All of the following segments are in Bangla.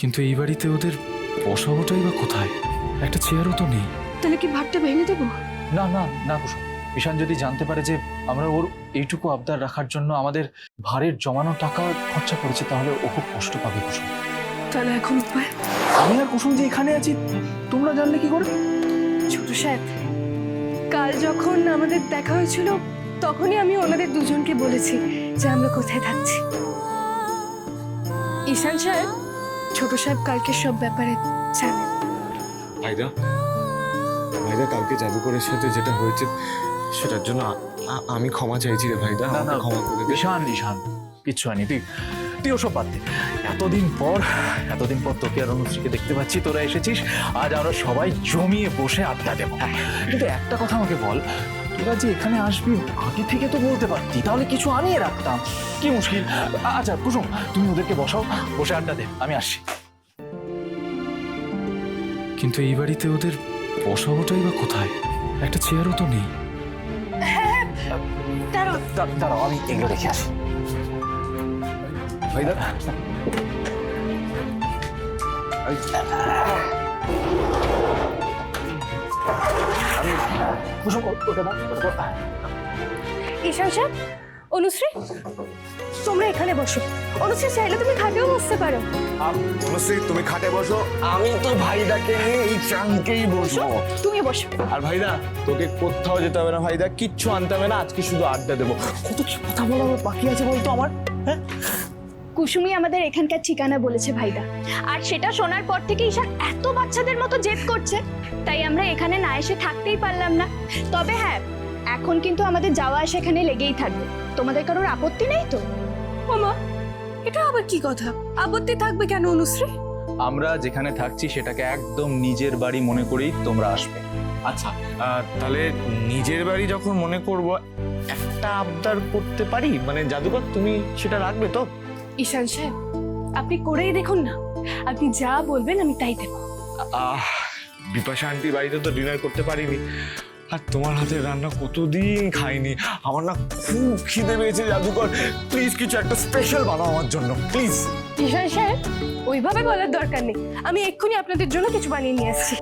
কিন্তু এই বাড়িতে ওদের বসাবোটাই বা কোথায়? একটা চেয়ারও তো নেই। তাহলে কি ভাতটা ভেঙে দেবো? না না না কুসুম, ঈশান যদি জানতে পারে যে আমরা ওর এইটুকু আবদার রাখার জন্য আমাদের ভাড়ের জমানো টাকা খরচা করেছি, তাহলে ও খুব কষ্ট পাবে কুসুম। তাহলে এখন উপায়? আমি আর কুসুম যে এখানে আছি তোমরা জানলে কি করে? ছোট সাহেব, কাল যখন আমাদের দেখা হয়েছিল তখনই আমি ওনাদের দুজনকে বলেছি যে আমরা কোথায় থাকছি। ঈশান সাহেব, ছোট সাহেব কালকে সব ব্যাপারে জানেন। ভাইদা, ভাইদা, কালকে জাদুকরের সাথে যেটা হয়েছে সেটার জন্য আমি ক্ষমা চাইছি রে ভাইদা। না না, আমাকে ক্ষমা করে দে। ঈশান ঈশান কিচ্ছু হয়নি। তুই ওসব বাদ দে। এতদিন পর তোকে আর অনুশ্রীকে দেখতে পাচ্ছি, তোরা এসেছিস, আজ আমরা সবাই জমিয়ে বসে আড্ডা দেবো। কিন্তু একটা কথা আমাকে বল, তোরা যে এখানে আসবি আগে থেকে তো বলতে পারতি, তাহলে কিছু আনিয়ে রাখতাম। কি মুশকিল। আচ্ছা কুসুম, তুমি ওদেরকে বসাও, বসে আড্ডা দে, আমি আসছি। কিন্তু এই বাড়িতে ওদের বসাবোটাই বা কোথায়? একটা চেয়ারও তো নেই। দাঁড়াও, আমি এগুলো রেখে আসি। ভাইদা, ঈশান সাহেব, অনুশ্রী, তোমরা এখানে বসো। অনুশ্রী, চাইলে তুমি খাটেও বসতে পারো। অনুশ্রী তুমি খাটে বসো, আমি তো ভাইদাকে নিয়ে এই ট্রাঙ্কেই বসবো। তুমি বসো। আর ভাইদা, তোকে কোথাও যেতে হবে না ভাইদা, কিচ্ছু আনতে হবে না, আজকে শুধু আড্ডা দেবো। কত কি কথা বলা বাকি আছে বলতো আমার, হ্যাঁ? কুসুমি আমাদের এখানকার ঠিকানা বলেছে ভাইদা, আর সেটা শোনার পর থেকে ঈশান এত বাচ্চাদের মতো জেদ করছে, তাই আমরা এখানে না এসে থাকতেই পারলাম না। তবে হ্যাঁ, এখন কিন্তু আমাদের যাওয়া আসা এখানে লেগেই থাকবে। তোমাদের কারোর আপত্তি নেই তো? ওমা, এটা আবার কি কথা? আপত্তি থাকবে কেন অনুশ্রী? আমরা যেখানে থাকছি সেটাকে একদম নিজের বাড়ি মনে করেই তোমরা আসবে। আচ্ছা, তাহলে নিজের বাড়ি যখন মনে করব, একটা আবদার করতে পারি, মানে জাদুকর তুমি সেটা রাখবে তো? ঈশান সাহেব, আপনি করেই দেখুন না, আপনি যা বলবেন আমি তাই দেব। বিপাশা আন্টি বাড়িতে তো ডিনার করতে পারিনি, আর তোমার হাতের রান্না কতদিন খাইনি। আমার না খুব খিদে পেয়েছে জাদুকর, প্লিজ কিছু একটা স্পেশাল বানাও আমার জন্য, প্লিজ। ঈশান সাহেব, ওইভাবে বলার দরকার নেই, আমি এক্ষুনি আপনাদের জন্য কিছু বানিয়ে নিয়ে আসছি।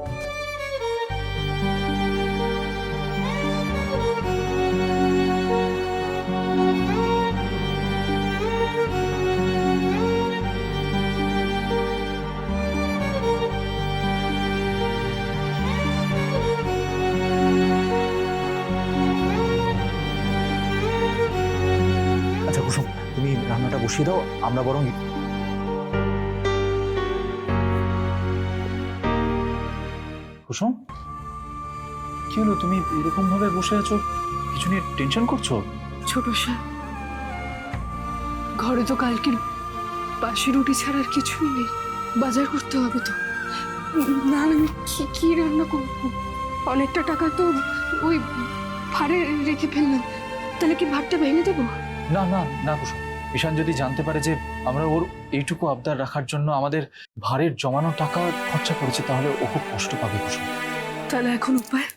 আচ্ছা কুসুম, তুমি রান্নাটা বসিয়ে দাও, আমরা বরং কুসুম, কি হলো? তুমি এরকম ভাবে বসে আছো, কিছু নিয়ে টেনশন করছো? ছোট সাহেব, ঘরে তো কালকের বাসি রুটি ছাড়া আর কিছুই নেই, বাজার করতে হবে তো। না আমি কি রান্না করবো? অনেকটা টাকা তো ওই ভাড়ে রেখে ফেললাম, তাহলে কি ভাতটা ভেঙে দেবো? না না না কুসুম, ঈশান যদি জানতে পারে যে আমরা ওর এইটুকু আবদার রাখার জন্য আমাদের ভাড়ের জমানো টাকা খরচা করেছি, তাহলে ও খুব কষ্ট পাবে কুসুম। তাহলে এখন উপায়?